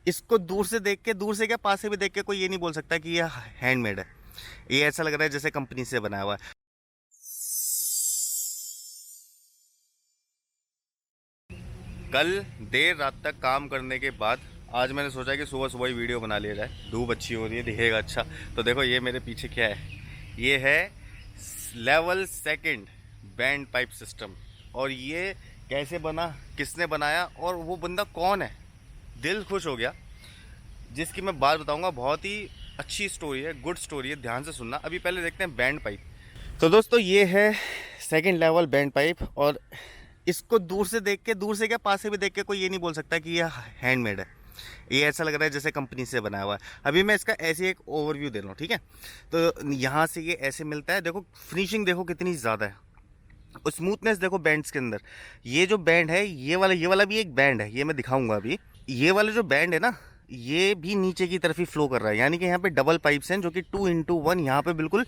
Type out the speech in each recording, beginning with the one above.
इसको दूर से देख के, दूर से क्या पास से भी देख के कोई ये नहीं बोल सकता कि ये हैंडमेड है। ये ऐसा लग रहा है जैसे कंपनी से बनाया हुआ है। कल देर रात तक काम करने के बाद आज मैंने सोचा कि सुबह सुबह ही वीडियो बना लिया जाए। धूप अच्छी हो रही है, दिखेगा अच्छा। तो देखो ये मेरे पीछे क्या है, ये है level second band pipe system. और ये कैसे बना, किसने बनाया और वो बंदा कौन है, दिल खुश हो गया। जिसकी मैं बात बताऊंगा, बहुत ही अच्छी स्टोरी है, गुड स्टोरी है, ध्यान से सुनना। अभी पहले देखते हैं बैंड पाइप। तो दोस्तों ये है सेकंड लेवल बैंड पाइप। और इसको दूर से देख के, दूर से क्या पास से भी देख के कोई ये नहीं बोल सकता कि ये हैंडमेड है। ये ऐसा लग रहा है जैसे कंपनी से बनाया हुआ है। अभी मैं इसका ऐसे एक ओवरव्यू दे रहा हूँ, ठीक है। तो यहाँ से ये ऐसे मिलता है, देखो फिनिशिंग देखो कितनी ज़्यादा है और स्मूथनेस देखो बैंड्स के अंदर। ये जो बैंड है, ये वाला भी एक बैंड है, ये मैं दिखाऊंगा अभी। ये वाला जो बैंड है ना, ये भी नीचे की तरफ ही फ्लो कर रहा है। यानी कि यहाँ पे डबल पाइप्स हैं जो कि 2x1 यहाँ पे बिल्कुल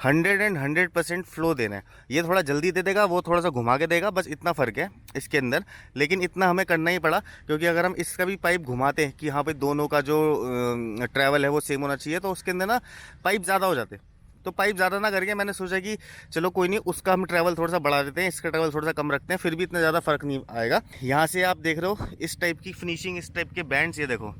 100% फ्लो देना है। ये थोड़ा जल्दी दे देगा, वो थोड़ा सा घुमा के देगा, बस इतना फ़र्क है इसके अंदर। लेकिन इतना हमें करना ही पड़ा, क्योंकि अगर हम इसका भी पाइप घुमाते हैं कि यहाँ पे दोनों का जो ट्रैवल है वो सेम होना चाहिए, तो उसके अंदर ना पाइप ज़्यादा हो जाते। तो पाइप ज़्यादा ना करके मैंने सोचा कि चलो कोई नहीं, उसका हम ट्रैवल थोड़ा सा बढ़ा देते हैं, इसका ट्रैवल थोड़ा सा कम रखते हैं, फिर भी इतना ज़्यादा फ़र्क नहीं आएगा। यहाँ से आप देख रहे हो इस टाइप की फिनिशिंग, इस टाइप के बैंड्स। ये देखो,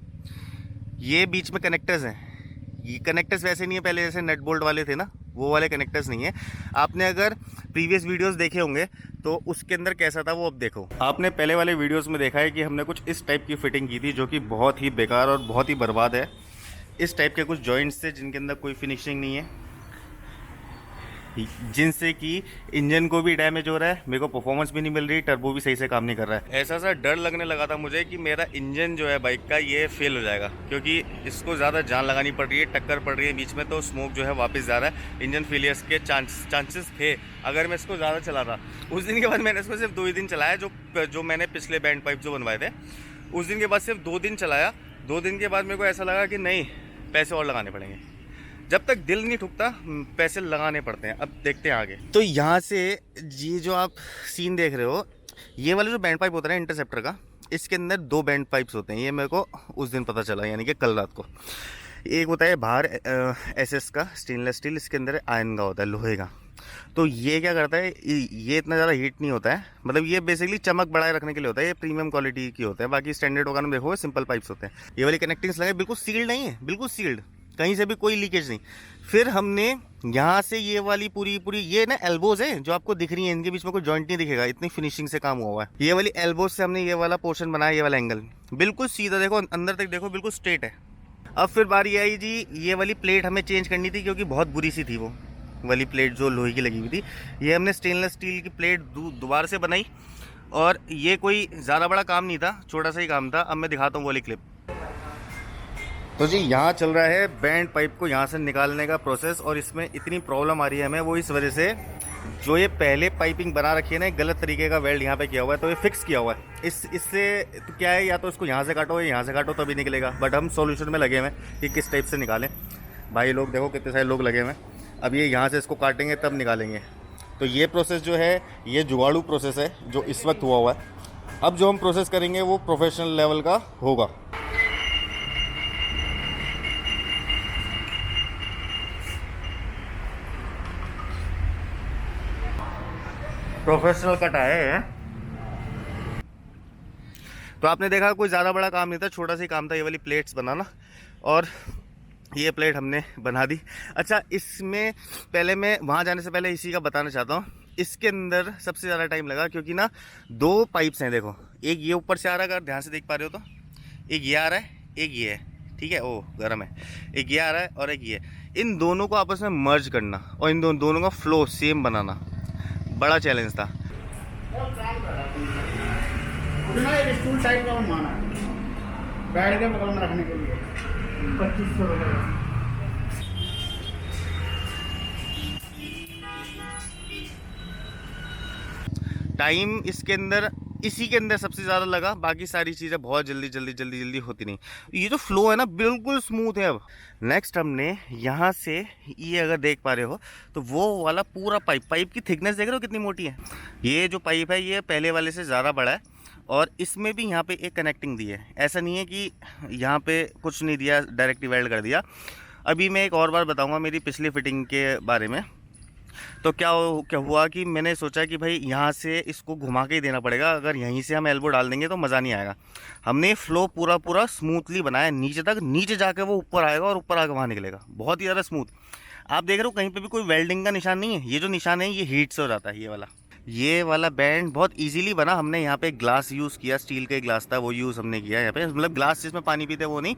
ये बीच में कनेक्टर्स हैं। ये कनेक्टर्स वैसे नहीं है पहले जैसे नट बोल्ट वाले थे ना, वो वाले कनेक्टर्स नहीं है। आपने अगर प्रीवियस वीडियोस देखे होंगे तो उसके अंदर कैसा था वो अब देखो। आपने पहले वाले वीडियोस में देखा है कि हमने कुछ इस टाइप की फिटिंग की थी, जो कि बहुत ही बेकार और बहुत ही बर्बाद है। इस टाइप के कुछ जॉइंट्स थे जिनके अंदर कोई फिनिशिंग नहीं है, जिनसे कि इंजन को भी डैमेज हो रहा है, मेरे को परफॉर्मेंस भी नहीं मिल रही, टर्बो भी सही से काम नहीं कर रहा है। ऐसा सा डर लगने लगा था मुझे कि मेरा इंजन जो है बाइक का ये फेल हो जाएगा, क्योंकि इसको ज़्यादा जान लगानी पड़ रही है, टक्कर पड़ रही है बीच में, तो स्मोक जो है वापस जा रहा है। इंजन फेलियर्स के चांसेस थे अगर मैं इसको ज़्यादा चलाता। उस दिन के बाद मैंने इसको सिर्फ 2 ही दिन चलाया, जो मैंने पिछले बैंड पाइप जो बनवाए थे, उस दिन के बाद सिर्फ 2 दिन चलाया। 2 दिन के बाद मेरे को ऐसा लगा कि नहीं, पैसे और लगाने पड़ेंगे। जब तक दिल नहीं ठुकता पैसे लगाने पड़ते हैं। अब देखते हैं आगे। तो यहाँ से ये जो आप सीन देख रहे हो, ये वाला जो बैंड पाइप होता है ना इंटरसेप्टर का, इसके अंदर 2 बैंड पाइप्स होते हैं। ये मेरे को उस दिन पता चला, यानी कि कल रात को। एक होता है बाहर एसएस का स्टेनलेस स्टील, इसके अंदर आयरन का होता है, लोहे का। तो ये क्या करता है, ये इतना ज़्यादा हीट नहीं होता है, मतलब ये बेसिकली चमक बढ़ाए रखने के लिए होता है। ये प्रीमियम क्वालिटी की होता है, बाकी स्टैंडर्ड वगैरह में देखो सिंपल पाइप्स होते हैं। ये वाली कनेक्टिंग्स लगे बिल्कुल सील्ड नहीं है, बिल्कुल सील्ड, कहीं से भी कोई लीकेज नहीं। फिर हमने यहाँ से ये वाली पूरी ये ना एल्बोज है जो आपको दिख रही है, इनके बीच में कोई जॉइंट नहीं दिखेगा, इतनी फिनिशिंग से काम हुआ है। ये वाली एल्बोज से हमने ये वाला पोर्शन बनाया, ये वाला एंगल बिल्कुल सीधा, देखो अंदर तक देखो बिल्कुल स्ट्रेट है। अब फिर बारी आई जी, ये वाली प्लेट हमें चेंज करनी थी, क्योंकि बहुत बुरी सी थी वो वाली प्लेट जो लोहे की लगी हुई थी। ये हमने स्टेनलेस स्टील की प्लेट दोबारा से बनाई, और ये कोई ज़्यादा बड़ा काम नहीं था, छोटा सा ही काम था। अब मैं दिखाता हूँ वाली क्लिप। तो जी यहाँ चल रहा है बैंड पाइप को यहाँ से निकालने का प्रोसेस, और इसमें इतनी प्रॉब्लम आ रही है हमें, वो इस वजह से जो ये पहले पाइपिंग बना रखी है ना, गलत तरीके का वेल्ड यहाँ पे किया हुआ है, तो ये फिक्स किया हुआ है। इससे तो क्या है, या तो इसको यहाँ से काटो या यहाँ से काटो तभी निकलेगा, बट हम सॉल्यूशन में लगे हुए हैं कि किस टाइप से निकालें। भाई लोग देखो कितने सारे लोग लगे हुए हैं। अब ये यहाँ से इसको काटेंगे तब निकालेंगे। तो ये प्रोसेस जो है ये जुगाड़ू प्रोसेस है जो इस वक्त हुआ है। अब जो हम प्रोसेस करेंगे वो प्रोफेशनल लेवल का होगा। प्रोफेशनल कट आए हैं। तो आपने देखा कोई ज़्यादा बड़ा काम नहीं था, छोटा सा ही काम था ये वाली प्लेट्स बनाना, और ये प्लेट हमने बना दी। अच्छा, इसमें पहले मैं वहाँ जाने से पहले इसी का बताना चाहता हूँ। इसके अंदर सबसे ज़्यादा टाइम लगा, क्योंकि ना 2 पाइप्स हैं, देखो एक ये ऊपर से आ रहा है, अगर ध्यान से देख पा रहे हो तो एक ये आ रहा है, एक ये है, ठीक है, ओ गर्म है। एक ये आ रहा है और एक ये। इन दोनों को आपस में मर्ज करना और इन दोनों का फ्लो सेम बनाना बड़ा चैलेंज था। एक स्टूल टाइप का बनवाना है, बैठ के बगल में रखने के लिए 2500 रुपये। टाइम इसके अंदर, इसी के अंदर सबसे ज़्यादा लगा, बाकी सारी चीज़ें बहुत जल्दी होती नहीं। ये जो फ्लो है ना बिल्कुल स्मूथ है। अब नेक्स्ट हमने यहाँ से, ये अगर देख पा रहे हो तो वो वाला पूरा पाइप की थिकनेस देख रहे हो कितनी मोटी है। ये जो पाइप है ये पहले वाले से ज़्यादा बड़ा है, और इसमें भी यहाँ पे एक कनेक्टिंग दी है, ऐसा नहीं है कि यहाँ पे कुछ नहीं दिया, डायरेक्ट वेल्ड कर दिया। अभी मैं एक और बार बताऊँगा मेरी पिछली फिटिंग के बारे में। तो क्या हुआ कि मैंने सोचा कि भाई यहाँ से इसको घुमा के ही देना पड़ेगा, अगर यहीं से हम एल्बो डाल देंगे तो मज़ा नहीं आएगा। हमने फ्लो पूरा स्मूथली बनाया नीचे तक, नीचे जाके वो ऊपर आएगा और ऊपर आके वहाँ निकलेगा, बहुत ही ज़्यादा स्मूथ। आप देख रहे हो कहीं पे भी कोई वेल्डिंग का निशान नहीं है, ये जो निशान है ये हीट से हो जाता है। ये वाला बैंड बहुत इजीली बना। हमने यहाँ पे ग्लास यूज़ किया, स्टील का ग्लास था वो यूज़ हमने किया यहाँ पे, मतलब ग्लास जिसमें पानी पीते वो नहीं,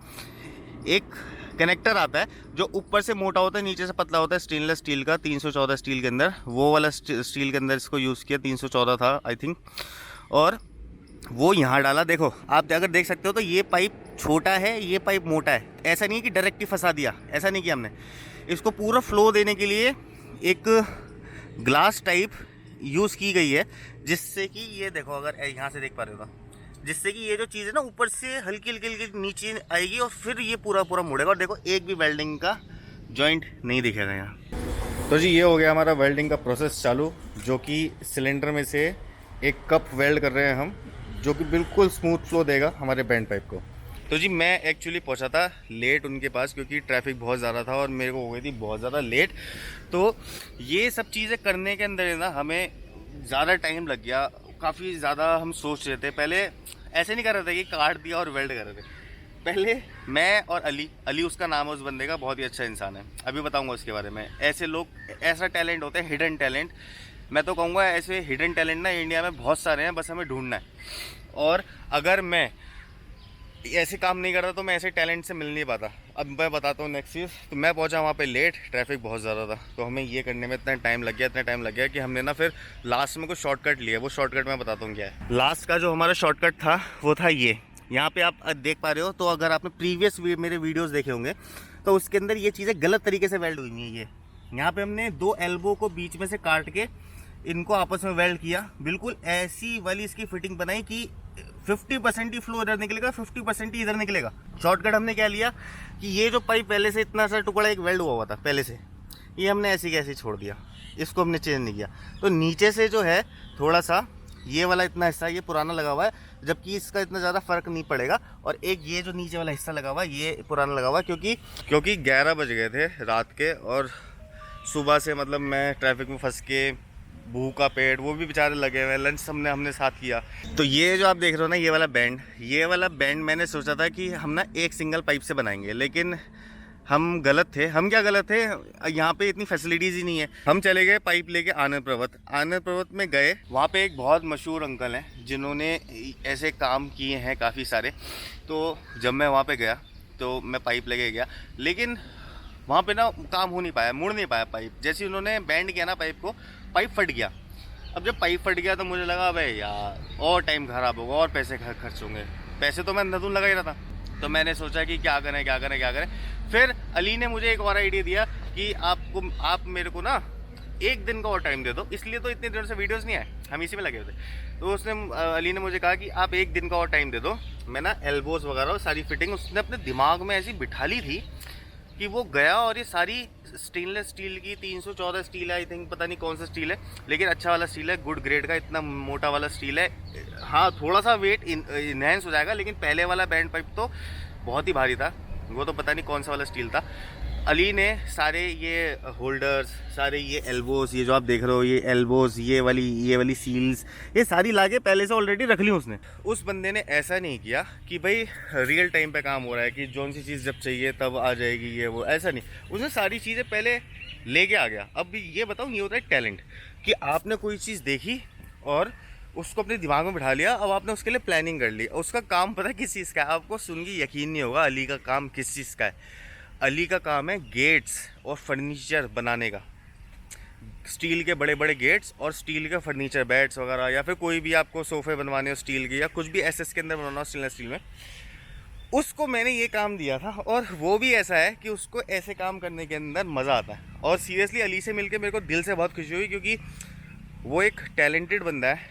एक कनेक्टर आता है जो ऊपर से मोटा होता है नीचे से पतला होता है, स्टेनलेस स्टील का, 314 स्टील के अंदर, वो वाला स्टील के अंदर इसको यूज़ किया, 314 था आई थिंक, और वो यहाँ डाला। देखो आप अगर देख सकते हो तो ये पाइप छोटा है, ये पाइप मोटा है, ऐसा नहीं है कि डायरेक्ट ही फंसा दिया, ऐसा नहीं किया हमने। इसको पूरा फ्लो देने के लिए एक ग्लास टाइप यूज़ की गई है, जिससे कि ये देखो अगर यहाँ से देख पा रहे हो, जिससे कि ये जो चीज़ है ना ऊपर से हल्की हल्की नीचे आएगी और फिर ये पूरा मुड़ेगा। और देखो एक भी वेल्डिंग का जॉइंट नहीं दिखेगा यहाँ। तो जी ये हो गया हमारा वेल्डिंग का प्रोसेस चालू, जो कि सिलेंडर में से एक कप वेल्ड कर रहे हैं हम, जो कि बिल्कुल स्मूथ फ्लो देगा हमारे बैंड पाइप को। तो जी मैं एक्चुअली पहुंचा था लेट उनके पास, क्योंकि ट्रैफिक बहुत ज़्यादा था और मेरे को हो गई थी बहुत ज़्यादा लेट। तो ये सब चीज़ें करने के अंदर ना हमें ज़्यादा टाइम लग गया, काफ़ी ज़्यादा हम सोच रहे थे। पहले ऐसे नहीं कर रहे थे कि काट दिया और वेल्ड कर रहे थे। पहले मैं और अली उसका नाम है उस बंदे का, बहुत ही अच्छा इंसान है, अभी बताऊंगा उसके बारे में। ऐसे लोग, ऐसा टैलेंट होते हैं, हिडन टैलेंट। मैं तो कहूँगा ऐसे हिडन टैलेंट ना इंडिया में बहुत सारे हैं, बस हमें ढूंढना है। और अगर मैं ऐसे काम नहीं करता तो मैं ऐसे टैलेंट से मिल नहीं पाता। अब मैं बताता हूँ नेक्स्ट चीज़। तो मैं पहुँचा वहाँ पे लेट, ट्रैफिक बहुत ज़्यादा था, तो हमें ये करने में इतना टाइम लग गया कि हमने ना फिर लास्ट में कुछ शॉर्टकट लिया। वो शॉर्टकट मैं बताता हूँ क्या है। लास्ट का जो हमारा शॉर्टकट था वो था ये, यहाँ पे आप देख पा रहे हो। तो अगर आपने प्रीवियस मेरे वीडियोस देखे होंगे तो उसके अंदर ये चीज़ें गलत तरीके से वेल्ड हुई हैं। ये यहाँ पे हमने 2 एल्बो को बीच में से काट के इनको आपस में वेल्ड किया, बिल्कुल ऐसी वाली इसकी फिटिंग बनाई कि 50% ही फ्लो इधर निकलेगा, 50% ही इधर निकलेगा। शॉर्टकट हमने क्या लिया कि ये जो पाइप पहले से इतना सा टुकड़ा एक वेल्ड हुआ था पहले से, ये हमने ऐसे कैसे छोड़ दिया, इसको हमने चेंज नहीं किया। तो नीचे से जो है थोड़ा सा ये वाला इतना हिस्सा ये पुराना लगा हुआ है, जबकि इसका इतना ज़्यादा फ़र्क नहीं पड़ेगा। और एक ये जो नीचे वाला हिस्सा लगा हुआ है ये पुराना लगा हुआ है, क्योंकि 11 बज गए थे रात के, और सुबह से मतलब मैं ट्रैफिक में फंस के, भूखा पेट, वो भी बेचारे लगे हुए, लंच हमने साथ किया। तो ये जो आप देख रहे हो ना ये वाला बैंड मैंने सोचा था कि हम ना एक सिंगल पाइप से बनाएंगे, लेकिन हम गलत थे। हम क्या गलत थे, यहाँ पे इतनी फैसिलिटीज़ ही नहीं है। हम चले गए पाइप लेके आनंद पर्वत में गए। वहाँ पे एक बहुत मशहूर अंकल हैं जिन्होंने ऐसे काम किए हैं काफ़ी सारे। तो जब मैं वहाँ पे गया तो मैं पाइप लेके गया, लेकिन वहाँ पे ना काम हो नहीं पाया, मुड़ नहीं पाया पाइप। जैसे उन्होंने बैंड किया ना पाइप को, पाइप फट गया। अब जब पाइप फट गया तो मुझे लगा भाई यार और टाइम ख़राब होगा और पैसे खर्च होंगे। पैसे तो मैं अंधाधुन लगा ही रहा था। तो मैंने सोचा कि क्या करें। फिर अली ने मुझे एक और आइडिया दिया कि आप मेरे को ना एक दिन का और टाइम दे दो, इसलिए तो इतने दिनों से वीडियोस नहीं आए, हम इसी में लगे हुए थे। तो अली ने मुझे कहा कि आप एक दिन का और टाइम दे दो। मैं ना एल्बोज वगैरह सारी फिटिंग उसने अपने दिमाग में ऐसी बिठा ली थी कि वो गया और ये सारी स्टेनलेस स्टील की 314 स्टील है आई थिंक, पता नहीं कौन सा स्टील है, लेकिन अच्छा वाला स्टील है, गुड ग्रेड का, इतना मोटा वाला स्टील है। हाँ थोड़ा सा वेट इनहेंस हो जाएगा, लेकिन पहले वाला बैंड पाइप तो बहुत ही भारी था, वो तो पता नहीं कौन सा वाला स्टील था। अली ने सारे ये होल्डर्स, सारे ये एल्बोस, ये जो आप देख रहे हो ये एल्बोस, ये वाली सील्स, ये सारी लाके पहले से ऑलरेडी रख ली उसने। उस बंदे ने ऐसा नहीं किया कि भाई रियल टाइम पे काम हो रहा है कि जौन सी चीज़ जब चाहिए तब आ जाएगी, ये वो, ऐसा नहीं। उसने सारी चीज़ें पहले लेके आ गया। अब ये बताऊँ, ये होता है टैलेंट कि आपने कोई चीज़ देखी और उसको अपने दिमाग में बिठा लिया, अब आपने उसके लिए प्लानिंग कर ली। उसका काम पता है किस चीज़ का है, आपको सुन के यकीन नहीं होगा अली का काम किस चीज़ का है। अली का काम है गेट्स और फर्नीचर बनाने का, स्टील के बड़े बड़े गेट्स और स्टील के फर्नीचर, बेड्स वगैरह, या फिर कोई भी आपको सोफ़े बनवाने हो स्टील के, या कुछ भी एसएस के अंदर बनवाना हो स्टेनलेस स्टील में, उसको मैंने ये काम दिया था। और वो भी ऐसा है कि उसको ऐसे काम करने के अंदर मज़ा आता है। और सीरियसली अली से मिलकर मेरे को दिल से बहुत खुशी हुई, क्योंकि वो एक टैलेंटेड बंदा है।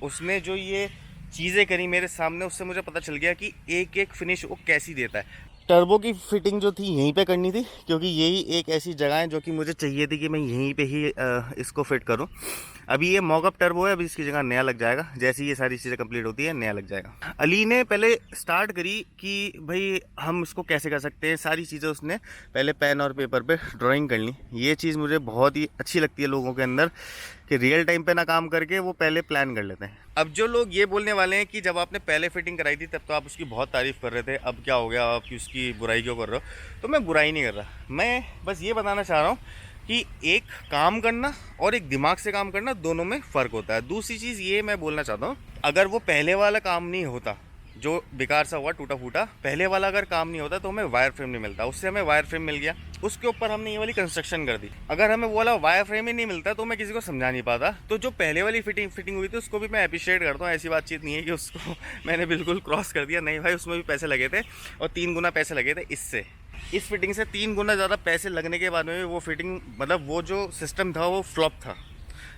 उसने जो ये चीज़ें करी मेरे सामने, उससे मुझे पता चल गया कि एक एक फिनिश वो कैसी देता है। टर्बो की फिटिंग जो थी यहीं पे करनी थी, क्योंकि यही एक ऐसी जगह है जो कि मुझे चाहिए थी कि मैं यहीं पे ही इसको फिट करूं। अभी ये मॉकअप टर्बो है, अभी इसकी जगह नया लग जाएगा। जैसे ये सारी चीज़ें कंप्लीट होती है नया लग जाएगा। अली ने पहले स्टार्ट करी कि भाई हम इसको कैसे कर सकते हैं, सारी चीज़ें उसने पहले पेन और पेपर पे ड्राइंग कर ली। ये चीज़ मुझे बहुत ही अच्छी लगती है लोगों के अंदर कि रियल टाइम पे ना काम करके वो पहले प्लान कर लेते हैं। अब जो लोग ये बोलने वाले हैं कि जब आपने पहले फिटिंग कराई थी तब तो आप उसकी बहुत तारीफ़ कर रहे थे, अब क्या हो गया, आप उसकी बुराई क्यों कर रहे हो? तो मैं बुराई नहीं कर रहा, मैं बस ये बताना चाह रहा हूँ कि एक काम करना और एक दिमाग से काम करना दोनों में फ़र्क होता है। दूसरी चीज़ ये मैं बोलना चाहता हूँ, अगर वो पहले वाला काम नहीं होता जो बेकार सा हुआ टूटा फूटा, पहले वाला अगर काम नहीं होता तो हमें वायर फ्रेम नहीं मिलता। उससे हमें वायर फ्रेम मिल गया, उसके ऊपर हमने ये वाली कंस्ट्रक्शन कर दी। अगर हमें वो वाला वायर फ्रेम ही नहीं मिलता तो मैं किसी को समझा नहीं पाता। तो जो पहले वाली फिटिंग हुई थी उसको भी मैं अप्रिशिएट करता हूँ। ऐसी बातचीत नहीं है कि उसको मैंने बिल्कुल क्रॉस कर दिया, नहीं भाई, उसमें भी पैसे लगे थे और 3 गुना पैसे लगे थे इससे। इस फिटिंग से 3 गुना ज़्यादा पैसे लगने के बाद में वो फिटिंग, मतलब वो जो सिस्टम था वो फ्लॉप था।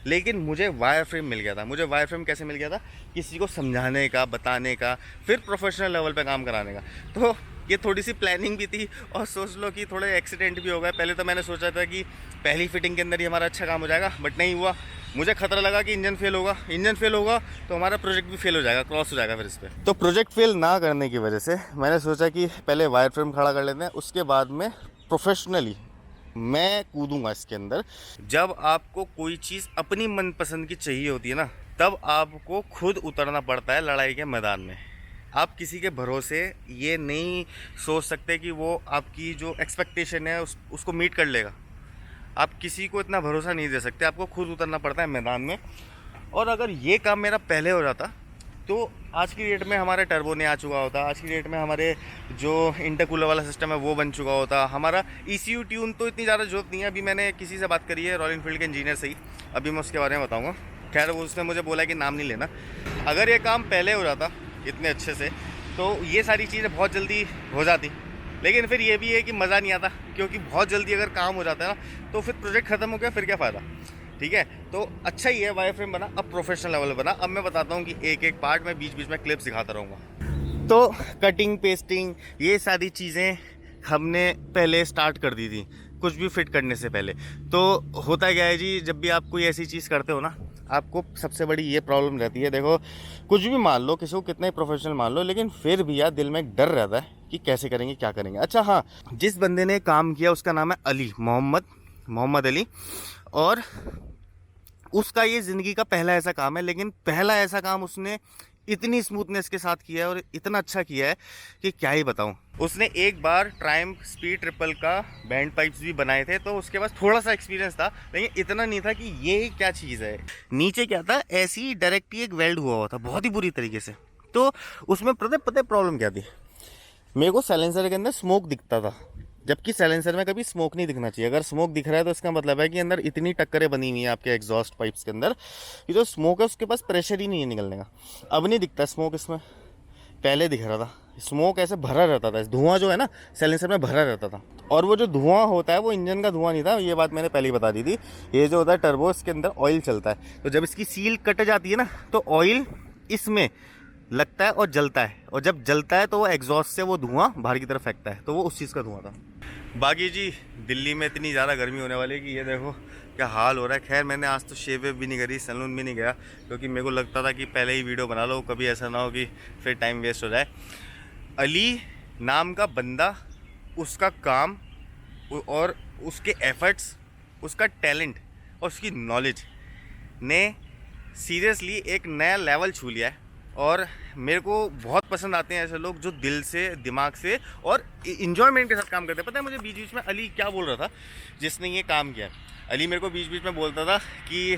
लेकिन मुझे वायर फ्रेम मिल गया था। मुझे वायर फ्रेम कैसे मिल गया था? किसी को समझाने का, बताने का, फिर प्रोफेशनल लेवल पे काम कराने का। तो ये थोड़ी सी प्लानिंग भी थी और सोच लो कि थोड़े एक्सीडेंट भी हो गए। पहले तो मैंने सोचा था कि पहली फिटिंग के अंदर ही हमारा अच्छा काम हो जाएगा, बट नहीं हुआ। मुझे खतरा लगा कि इंजन फेल होगा तो हमारा प्रोजेक्ट भी फेल हो जाएगा, क्रॉस हो जाएगा फिर इस पर। तो प्रोजेक्ट फेल ना करने की वजह से मैंने सोचा कि पहले वायर फ्रेम खड़ा कर लेते हैं, उसके बाद में प्रोफेशनली मैं कूदूंगा इसके अंदर। जब आपको कोई चीज़ अपनी मनपसंद की चाहिए होती है ना, तब आपको खुद उतरना पड़ता है लड़ाई के मैदान में। आप किसी के भरोसे ये नहीं सोच सकते कि वो आपकी जो एक्सपेक्टेशन है उसको मीट कर लेगा। आप किसी को इतना भरोसा नहीं दे सकते, आपको खुद उतरना पड़ता है मैदान में। और अगर ये काम मेरा पहले हो जाता तो आज की डेट में हमारे टर्बो ने आ चुका होता, आज की डेट में हमारे जो इंटरकूलर वाला सिस्टम है वो बन चुका होता। हमारा ECU ट्यून तो इतनी ज़्यादा जरूरत नहीं है। अभी मैंने किसी से बात करी है, रॉयल एनफील्ड के इंजीनियर से ही, अभी मैं उसके बारे में बताऊँगा। खैर वो उसने मुझे बोला कि नाम नहीं लेना। अगर ये काम पहले हो जाता इतने अच्छे से तो ये सारी चीज़ें बहुत जल्दी हो जाती। लेकिन फिर ये भी है कि मज़ा नहीं आता, क्योंकि बहुत जल्दी अगर काम हो जाता है ना तो फिर प्रोजेक्ट ख़त्म हो गया, फिर क्या फ़ायदा। ठीक है, तो अच्छा ही है वायर फ्रेम बना, अब प्रोफेशनल लेवल बना। अब मैं बताता हूँ कि एक एक पार्ट में बीच बीच में क्लिप्स दिखाता रहूँगा। तो कटिंग, पेस्टिंग, ये सारी चीज़ें हमने पहले स्टार्ट कर दी थी कुछ भी फिट करने से पहले। तो होता क्या है जी, जब भी आप कोई ऐसी चीज़ करते हो ना, आपको सबसे बड़ी ये प्रॉब्लम रहती है। देखो, कुछ भी मान लो, किसी को कितना ही प्रोफेशनल मान लो, लेकिन फिर भी यार दिल में एक डर रहता है कि कैसे करेंगे, क्या करेंगे। अच्छा हाँ, जिस बंदे ने काम किया उसका नाम है अली, मोहम्मद अली, और उसका ये ज़िंदगी का पहला ऐसा काम है। लेकिन पहला ऐसा काम उसने इतनी स्मूथनेस के साथ किया है और इतना अच्छा किया है कि क्या ही बताऊं। उसने एक बार ट्रायम्फ स्पीड ट्रिपल का बैंड पाइप्स भी बनाए थे, तो उसके पास थोड़ा सा एक्सपीरियंस था, लेकिन इतना नहीं था कि ये क्या चीज़ है। नीचे क्या था, ऐसी ही डायरेक्ट ही एक वेल्ड हुआ था बहुत ही बुरी तरीके से। तो उसमें पता प्रॉब्लम क्या थी, मेरे को साइलेंसर के अंदर स्मोक दिखता था, जबकि साइलेंसर में कभी स्मोक नहीं दिखना चाहिए। अगर स्मोक दिख रहा है तो इसका मतलब है कि अंदर इतनी टक्करें बनी हुई हैं आपके एग्जॉस्ट पाइप्स के अंदर कि जो स्मोक है उसके पास प्रेशर ही नहीं है निकलने का। अब नहीं दिखता स्मोक इसमें, पहले दिख रहा था। स्मोक ऐसे भरा रहता था, धुआं जो है ना साइलेंसर में भरा रहता था। और वो जो धुआं होता है वो इंजन का धुआं नहीं था, ये बात मैंने पहले ही बता दी थी। ये जो होता है टर्बो, इसके अंदर ऑयल चलता है, तो जब इसकी सील कट जाती है ना तो ऑयल इसमें लगता है और जलता है, और जब जलता है तो वो एग्जॉस्ट से वो धुआं बाहर की तरफ फेंकता है, तो वो उस चीज़ का धुआं था। बाकी जी दिल्ली में इतनी ज़्यादा गर्मी होने वाली है कि ये देखो क्या हाल हो रहा है। खैर मैंने आज तो शेव वेव भी नहीं करी, सैलून भी नहीं गया, क्योंकि मेरे को लगता था कि पहले ही वीडियो बना लो, कभी ऐसा ना हो कि फिर टाइम वेस्ट हो जाए। अली नाम का बंदा, उसका काम और उसके एफर्ट्स, उसका टैलेंट और उसकी नॉलेज ने सीरियसली एक नया लेवल छू लिया है। और मेरे को बहुत पसंद आते हैं ऐसे लोग जो दिल से, दिमाग से और इन्जॉयमेंट के साथ काम करते हैं। पता है मुझे बीच बीच में अली क्या बोल रहा था जिसने ये काम किया? अली मेरे को बीच बीच में बोलता था कि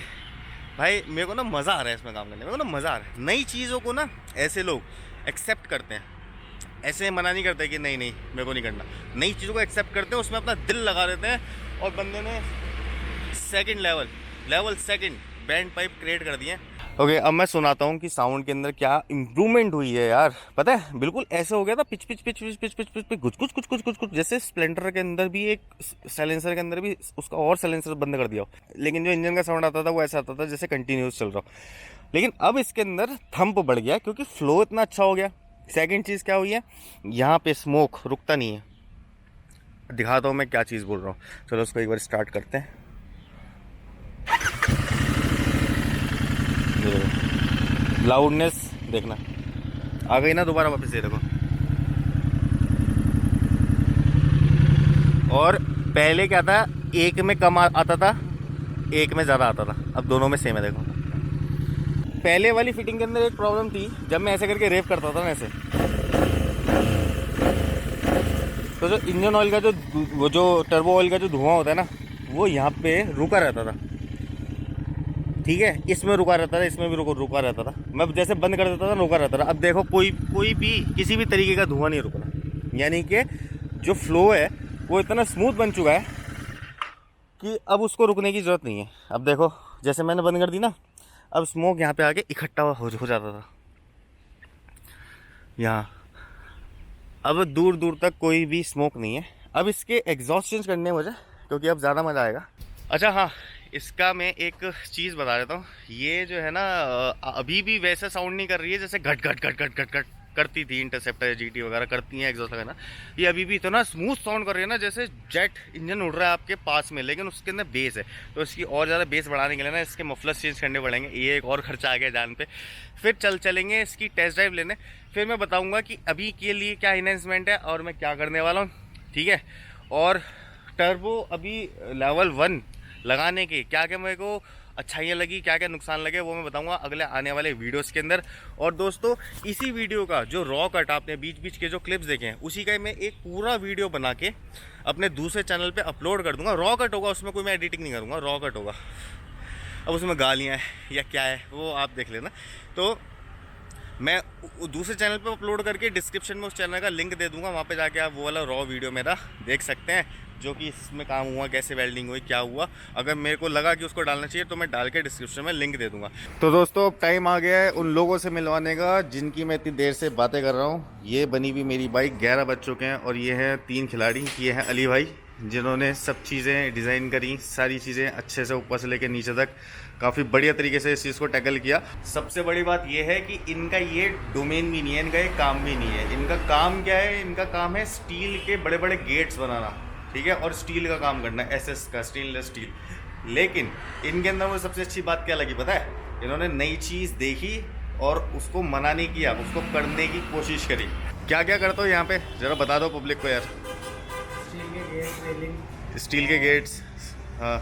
भाई मेरे को ना मज़ा आ रहा है इसमें काम करने में, मेरे को ना मज़ा आ रहा है। नई चीज़ों को ना ऐसे लोग एक्सेप्ट करते हैं, ऐसे मना नहीं करते कि नहीं मेरे को नहीं करना। नई चीज़ों को एक्सेप्ट करते हैं, उसमें अपना दिल लगा देते हैं, और बंदे ने second level second band pipe create कर दिए। ओके, अब मैं सुनाता हूँ कि साउंड के अंदर क्या इम्प्रूवमेंट हुई है यार। पता है बिल्कुल ऐसे हो गया था, पिच कुछ जैसे स्प्लेंडर के अंदर भी एक साइलेंसर के अंदर भी उसका और साइलेंसर बंद कर दिया हो, लेकिन जो इंजन का साउंड आता था वो ऐसा आता था जैसे कंटिन्यूस चल रहा हो। लेकिन अब इसके अंदर थंप बढ़ गया क्योंकि फ्लो इतना अच्छा हो गया। सेकेंड चीज़ क्या हुई है, यहाँ पे स्मोक रुकता नहीं है। दिखाता हूँ मैं क्या चीज़ बोल रहा हूँ। चलो उसको एक बार स्टार्ट करते हैं। ये देखो लाउडनेस देखना, आ गई ना दोबारा वापस, ये देखो। और पहले क्या था, एक में कम आता था, एक में ज़्यादा आता था, अब दोनों में सेम है। देखो पहले वाली फिटिंग के अंदर एक प्रॉब्लम थी, जब मैं ऐसे करके रेव करता था ना ऐसे, तो जो इंजन ऑयल का जो टर्बो ऑयल का जो धुआं होता है ना, वो यहाँ पे रुका रहता था। ठीक है, इसमें रुका रहता था, इसमें भी रुका रहता था। मैं जैसे बंद कर देता था रुका रहता था। अब देखो कोई भी किसी भी तरीके का धुआं नहीं रुक रहा, यानी कि जो फ्लो है वो इतना स्मूथ बन चुका है कि अब उसको रुकने की ज़रूरत नहीं है। अब देखो जैसे मैंने बंद कर दी ना, अब स्मोक यहाँ पे आके इकट्ठा हो जाता था यहाँ। अब दूर दूर तक कोई भी स्मोक नहीं है। अब इसके एग्जॉस्ट चेंज करने मुझे, क्योंकि अब ज़्यादा मज़ा आएगा। अच्छा हाँ, इसका मैं एक चीज़ बता देता हूँ। ये जो है ना, अभी भी वैसा साउंड नहीं कर रही है जैसे घट घट घट घट घट घट करती थी इंटरसेप्टर जीटी वगैरह करती हैं एग्जॉस्ट लगाना। ये अभी भी इतना स्मूथ साउंड कर रही है ना, जैसे जेट इंजन उड़ रहा है आपके पास में, लेकिन उसके अंदर बेस है। तो इसकी और ज़्यादा बेस बढ़ाने के लिए ना इसके मफलर्स चेंज करने पड़ेंगे। ये एक और खर्चा आ गया जान पे। फिर चलेंगे इसकी टेस्ट ड्राइव लेने, फिर मैं बताऊँगा कि अभी के लिए क्या इन्हेंसमेंट है और मैं क्या करने वाला हूँ। ठीक है, और टर्बो अभी लेवल 1 लगाने के क्या क्या मेरे को अच्छाइयाँ लगी, क्या क्या नुकसान लगे, वो मैं बताऊंगा अगले आने वाले वीडियोस के अंदर। और दोस्तों इसी वीडियो का जो रॉ कट आपने बीच बीच के जो क्लिप्स देखे हैं, उसी का मैं एक पूरा वीडियो बना के अपने दूसरे चैनल पे अपलोड कर दूंगा। रॉ कट होगा, उसमें कोई मैं एडिटिंग नहीं करूँगा, रॉ कट होगा। अब उसमें गालियाँ हैं या क्या है वो आप देख लेना। तो मैं दूसरे चैनल पे अपलोड करके डिस्क्रिप्शन में उस चैनल का लिंक दे दूंगा, वहाँ पे जाके आप वो वाला रॉ वीडियो मेरा देख सकते हैं, जो कि इसमें काम हुआ, कैसे वेल्डिंग हुई, क्या हुआ। अगर मेरे को लगा कि उसको डालना चाहिए तो मैं डाल के डिस्क्रिप्शन में लिंक दे दूंगा। तो दोस्तों अब टाइम आ गया है उन लोगों से मिलवाने का जिनकी मैं इतनी देर से बातें कर रहा हूँ। ये बनी हुई मेरी बाइक, 11 बज चुके हैं और ये हैं 3 खिलाड़ी। ये हैं अली भाई, जिन्होंने सब चीज़ें डिज़ाइन करी, सारी चीज़ें अच्छे से ऊपर से लेकर नीचे तक काफ़ी बढ़िया तरीके से इस चीज़ को टैकल किया। सबसे बड़ी बात यह है कि इनका ये डोमेन भी नहीं है, इनका ये काम भी नहीं है। इनका काम क्या है? इनका काम है स्टील के बड़े बड़े गेट्स बनाना, ठीक है, और स्टील का काम करना, एसएस का, स्टेनलेस स्टील। लेकिन इनके अंदर मुझे सबसे अच्छी बात क्या लगी पता है? इन्होंने नई चीज़ देखी और उसको मना नहीं किया, उसको करने की कोशिश करी। क्या क्या करते हो यहाँ पे ज़रा बता दो पब्लिक को यार। स्टील के गेट्स, हाँ।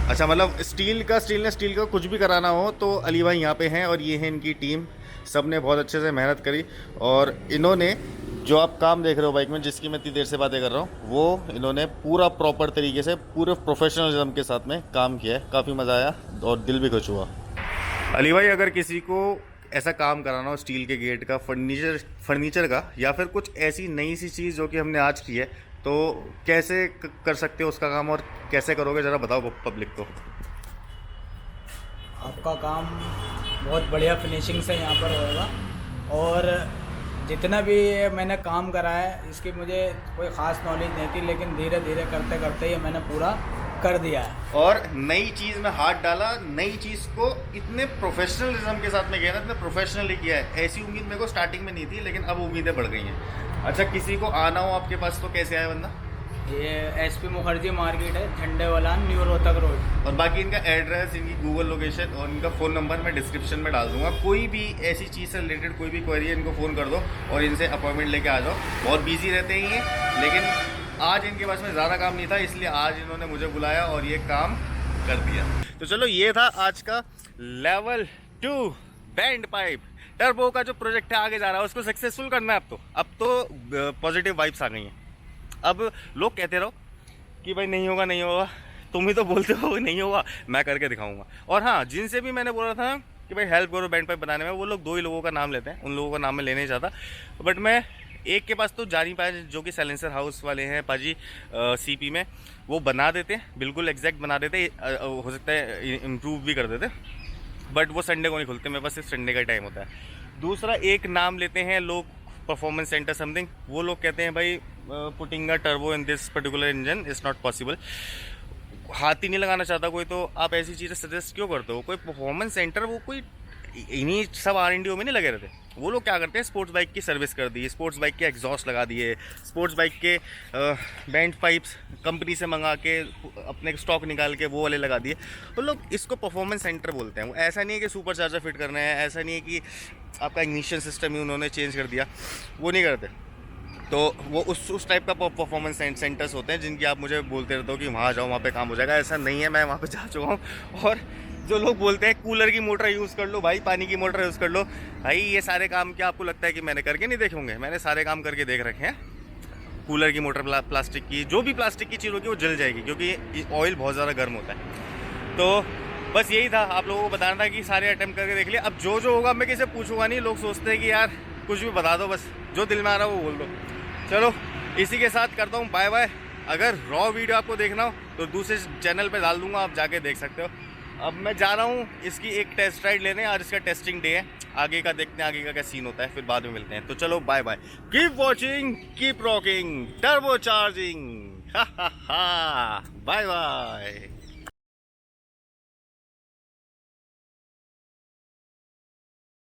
अच्छा, मतलब स्टील का, स्टेनलेस स्टील का कुछ भी कराना हो तो अली भाई यहाँ पे हैं और ये है इनकी टीम। सब ने बहुत अच्छे से मेहनत करी और इन्होंने जो आप काम देख रहे हो बाइक में, जिसकी मैं इतनी देर से बातें कर रहा हूँ, वो इन्होंने पूरा प्रॉपर तरीके से पूरे प्रोफेशनलिज्म के साथ में काम किया है। काफ़ी मज़ा आया और दिल भी खुश हुआ। अली भाई, अगर किसी को ऐसा काम कराना हो स्टील के गेट का, फर्नीचर का, या फिर कुछ ऐसी नई सी चीज़ जो कि हमने आज की है, तो कैसे कर सकते हो उसका काम और कैसे करोगे ज़रा बताओ पब्लिक को। आपका काम बहुत बढ़िया फिनिशिंग से यहाँ पर होएगा और जितना भी मैंने काम करा है इसकी मुझे कोई ख़ास नॉलेज नहीं थी, लेकिन धीरे धीरे करते करते ये मैंने पूरा कर दिया है। और नई चीज़ में हाथ डाला, नई चीज़ को इतने प्रोफेशनलिज्म के साथ में किया ना, इतने प्रोफेशनली किया है। ऐसी उम्मीद मेरे को स्टार्टिंग में नहीं थी, लेकिन अब उम्मीदें बढ़ गई हैं। अच्छा, किसी को आना हो आपके पास तो कैसे आए बंदा? ये एसपी मुखर्जी मार्केट है, झंडे वाला, न्यू रोहतक रोड। और बाकी इनका एड्रेस, इनकी गूगल लोकेशन और इनका फ़ोन नंबर मैं डिस्क्रिप्शन में डाल दूंगा। कोई भी ऐसी चीज़ से रिलेटेड कोई भी क्वेरी है, इनको फ़ोन कर दो और इनसे अपॉइंटमेंट लेके आ जाओ। बहुत बिजी रहते हैं ये, लेकिन आज इनके पास में ज़्यादा काम नहीं था, इसलिए आज इन्होंने मुझे बुलाया और ये काम कर दिया। तो चलो, ये था आज का लेवल 2 बैंड पाइप टर्बो का जो प्रोजेक्ट है, आगे जा रहा है, उसको सक्सेसफुल करना है। अब तो पॉजिटिव वाइब्स आ गई हैं। अब लोग कहते रहो कि भाई नहीं होगा नहीं होगा, तुम ही तो बोलते हो नहीं होगा, मैं करके दिखाऊंगा। और हाँ, जिनसे भी मैंने बोला था कि भाई हेल्प करो बैंड पाइप बनाने में, वो लोग 2 ही लोगों का नाम लेते हैं, उन लोगों का नाम मैं लेने नहीं चाहता। बट मैं एक के पास तो जा नहीं पाया, जो कि साइलेंसर हाउस वाले हैं पाजी सीपी में। वो बना देते हैं, बिल्कुल एग्जैक्ट बना देते, हो सकता है इम्प्रूव भी कर देते, बट वो संडे को नहीं खुलते, मेरे पास सिर्फ संडे का टाइम होता है। दूसरा एक नाम लेते हैं लोग, परफॉर्मेंस सेंटर समथिंग, वो लोग कहते हैं भाई putting a turbo in this particular engine is not possible. हाथ ही नहीं लगाना चाहता कोई, तो आप ऐसी चीज़ें सजेस्ट क्यों करते हो? कोई परफॉर्मेंस सेंटर, वो कोई इन्हीं सब R&D में नहीं लगे रहते। वो लोग क्या करते हैं, स्पोर्ट्स बाइक की सर्विस कर दी, स्पोर्ट्स बाइक के एग्जॉस्ट लगा दिए, स्पोर्ट्स बाइक के बैंड पाइप्स कंपनी से मंगा के अपने स्टॉक निकाल के वो वाले लगा दिए। तो लोग इसको परफॉर्मेंस सेंटर बोलते हैं। वो ऐसा नहीं है कि सुपर चार्जर फिट करना है, ऐसा नहीं है कि आपका इग्निशन सिस्टम ही उन्होंने चेंज कर दिया, वो नहीं करते। तो वो उस टाइप का परफॉर्मेंस सेंटर्स होते हैं जिनकी आप मुझे बोलते रहते हो कि वहाँ जाओ वहाँ पे काम हो जाएगा। ऐसा नहीं है, मैं वहाँ पे जा चुका हूँ। और जो लोग बोलते हैं कूलर की मोटर यूज़ कर लो भाई, पानी की मोटर यूज़ कर लो भाई, ये सारे काम क्या आपको लगता है कि मैंने करके नहीं देखे होंगे? मैंने सारे काम करके देख रखे हैं। कूलर की मोटर प्लास्टिक की, जो भी प्लास्टिक की चीज़ होगी वो जल जाएगी क्योंकि ऑयल बहुत ज़्यादा गर्म होता है। तो बस यही था, आप लोगों को बताना था कि सारे अटेम्प्ट करके देख लिया। अब जो जो होगा मैं किसी पूछूंगा नहीं। लोग सोचते हैं कि यार कुछ भी बता दो, बस जो दिल में आ रहा है वो बोल दो। चलो इसी के साथ करता हूँ बाय बाय। अगर रॉ वीडियो आपको देखना हो तो दूसरे चैनल पे डाल दूंगा, आप जाके देख सकते हो। अब मैं जा रहा हूँ इसकी एक टेस्ट राइड लेने, आज इसका टेस्टिंग डे है। आगे का देखते हैं आगे का क्या सीन होता है, फिर बाद में मिलते हैं। तो चलो bye bye, keep watching, keep rocking, turbo charging, bye bye.